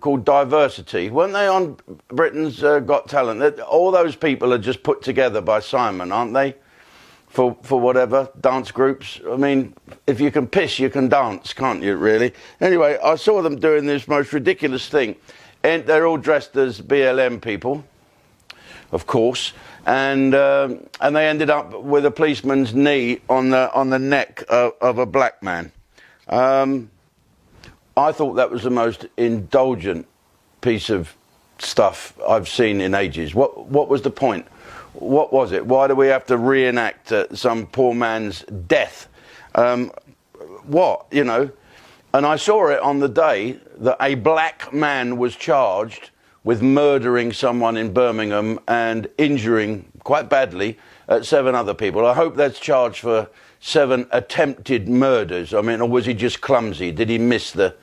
called Diversity. Weren't they on Britain's Got Talent? All those people are just put together by Simon, aren't they? For whatever, dance groups. I mean, if you can piss, you can dance, can't you, really? Anyway, I saw them doing this most ridiculous thing. And they're all dressed as BLM people, of course. And they ended up with a policeman's knee on the neck of a black man. I thought that was the most indulgent piece of stuff I've seen in ages. What was the point? What was it? Why do we have to reenact some poor man's death? What, you know? And I saw it on the day that a black man was charged with murdering someone in Birmingham and injuring quite badly 7 other people. I hope that's charged for 7 attempted murders. I mean, or was he just clumsy? Did he miss the...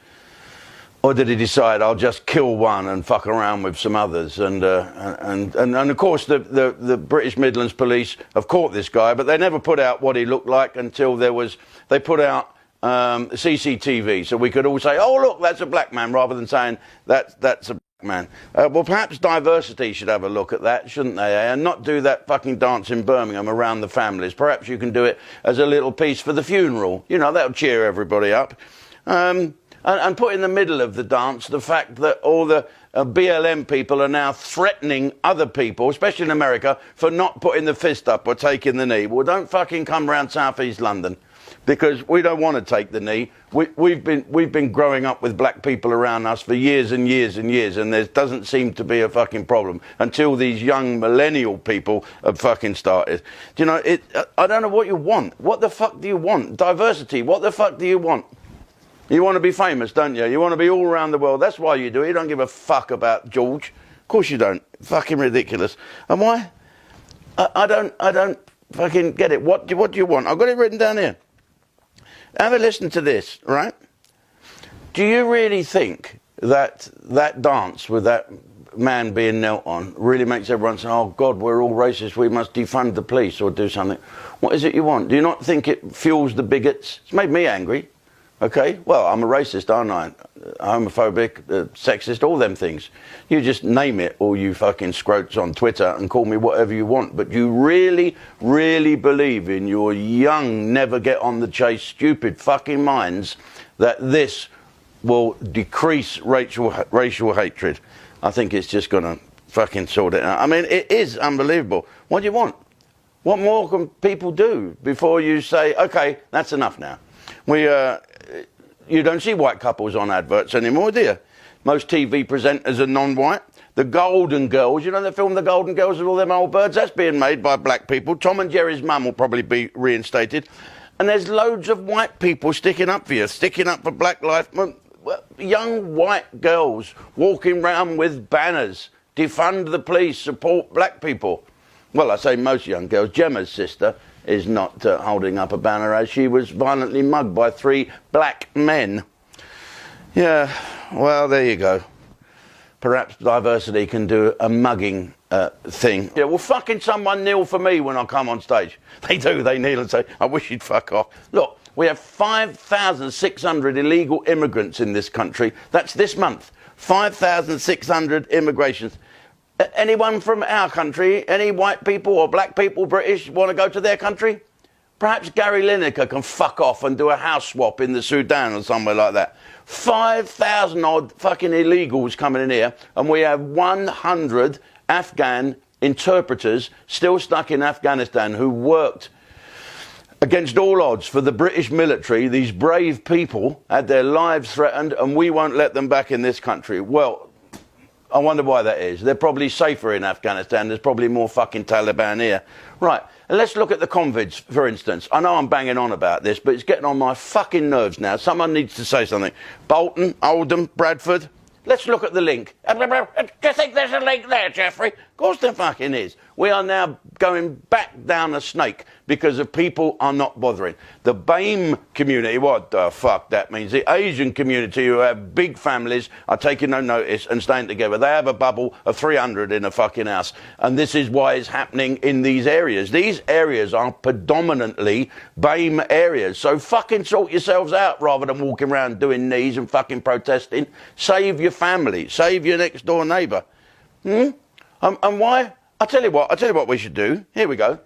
Or did he decide, I'll just kill one and fuck around with some others? And of course, the British Midlands Police have caught this guy, but they never put out what he looked like until they put out CCTV. So we could all say, oh, look, that's a black man, rather than saying that's a black man. Well, perhaps Diversity should have a look at that, shouldn't they? And not do that fucking dance in Birmingham around the families. Perhaps you can do it as a little piece for the funeral. You know, that'll cheer everybody up. And put in the middle of the dance the fact that all the BLM people are now threatening other people, especially in America, for not putting the fist up or taking the knee. Well, don't fucking come round South East London, because we don't want to take the knee. We've been growing up with black people around us for years and years and years, and there doesn't seem to be a fucking problem until these young millennial people have fucking started. Do you know, I don't know what you want. What the fuck do you want? Diversity, what the fuck do you want? You want to be famous, don't you? You want to be all around the world. That's why you do it. You don't give a fuck about George. Of course you don't. Fucking ridiculous. And why? I don't fucking get it. What do you want? I've got it written down here. Have a listen to this, right? Do you really think that dance with that man being knelt on really makes everyone say, oh, God, we're all racist, we must defund the police or do something? What is it you want? Do you not think it fuels the bigots? It's made me angry. Okay, well, I'm a racist, aren't I? Homophobic, sexist, all them things. You just name it, all you fucking scrotes on Twitter, and call me whatever you want. But you really, really believe in your young, never get on the chase, stupid fucking minds that this will decrease racial hatred. I think it's just going to fucking sort it out. I mean, it is unbelievable. What do you want? What more can people do before you say, okay, that's enough now? You don't see white couples on adverts anymore, do you? Most TV presenters are non-white. The Golden Girls, you know the film The Golden Girls with all them old birds? That's being made by black people. Tom and Jerry's mum will probably be reinstated. And there's loads of white people sticking up for you, sticking up for black life. Young white girls walking around with banners. Defund the police, support black people. Well, I say most young girls. Gemma's sister is not holding up a banner as she was violently mugged by 3 black men. Yeah, well, there you go. Perhaps Diversity can do a mugging thing. Yeah, well, fucking someone kneel for me when I come on stage. They do, they kneel and say, I wish you'd fuck off. Look, we have 5,600 illegal immigrants in this country. That's this month. 5,600 immigrations. Anyone from our country, any white people or black people, British, want to go to their country? Perhaps Gary Lineker can fuck off and do a house swap in the Sudan or somewhere like that. 5,000 odd fucking illegals coming in here, and we have 100 Afghan interpreters still stuck in Afghanistan who worked against all odds for the British military. These brave people had their lives threatened, and we won't let them back in this country. Well, I wonder why that is. They're probably safer in Afghanistan. There's probably more fucking Taliban here. Right, and let's look at the convicts, for instance. I know I'm banging on about this, but it's getting on my fucking nerves now. Someone needs to say something. Bolton, Oldham, Bradford. Let's look at the link. Do you think there's a link there, Jeffrey? Of course there fucking is. We are now going back down a snake because the people are not bothering. The BAME community, what the fuck that means? The Asian community, who have big families, are taking no notice and staying together. They have a bubble of 300 in a fucking house. And this is why it's happening in these areas. These areas are predominantly BAME areas. So fucking sort yourselves out rather than walking around doing knees and fucking protesting. Save your family. Save your next door neighbour. And why? I'll tell you what we should do. Here we go.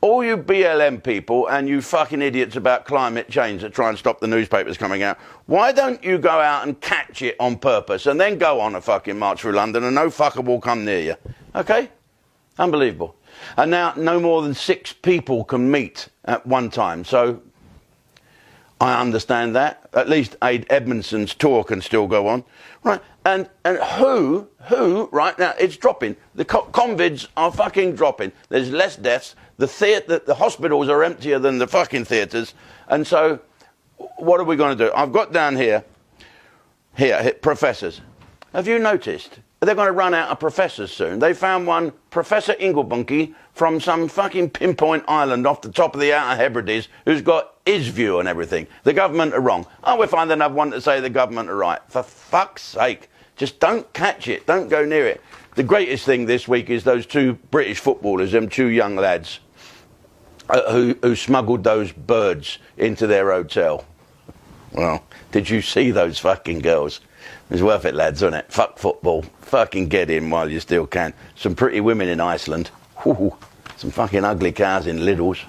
All you BLM people and you fucking idiots about climate change that try and stop the newspapers coming out, why don't you go out and catch it on purpose and then go on a fucking march through London and no fucker will come near you? Okay? Unbelievable. And now no more than 6 people can meet at one time. So I understand that. At least Aid Edmondson's tour can still go on. Right. And who, right now, it's dropping. The convids are fucking dropping. There's less deaths. The hospitals are emptier than the fucking theatres. And so, what are we going to do? I've got down here, professors. Have you noticed? They're going to run out of professors soon. They found one, Professor Inglebunky, from some fucking pinpoint island off the top of the Outer Hebrides, who's got his view on everything. The government are wrong. Oh, we'll find another one to say the government are right. For fuck's sake. Just don't catch it. Don't go near it. The greatest thing this week is those 2 British footballers, them 2 young lads, who smuggled those birds into their hotel. Well, did you see those fucking girls? It's worth it, lads, isn't it? Fuck football. Fucking get in while you still can. Some pretty women in Iceland. Ooh, some fucking ugly cars in Lidl's.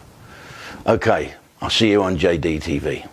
Okay, I'll see you on JDTV.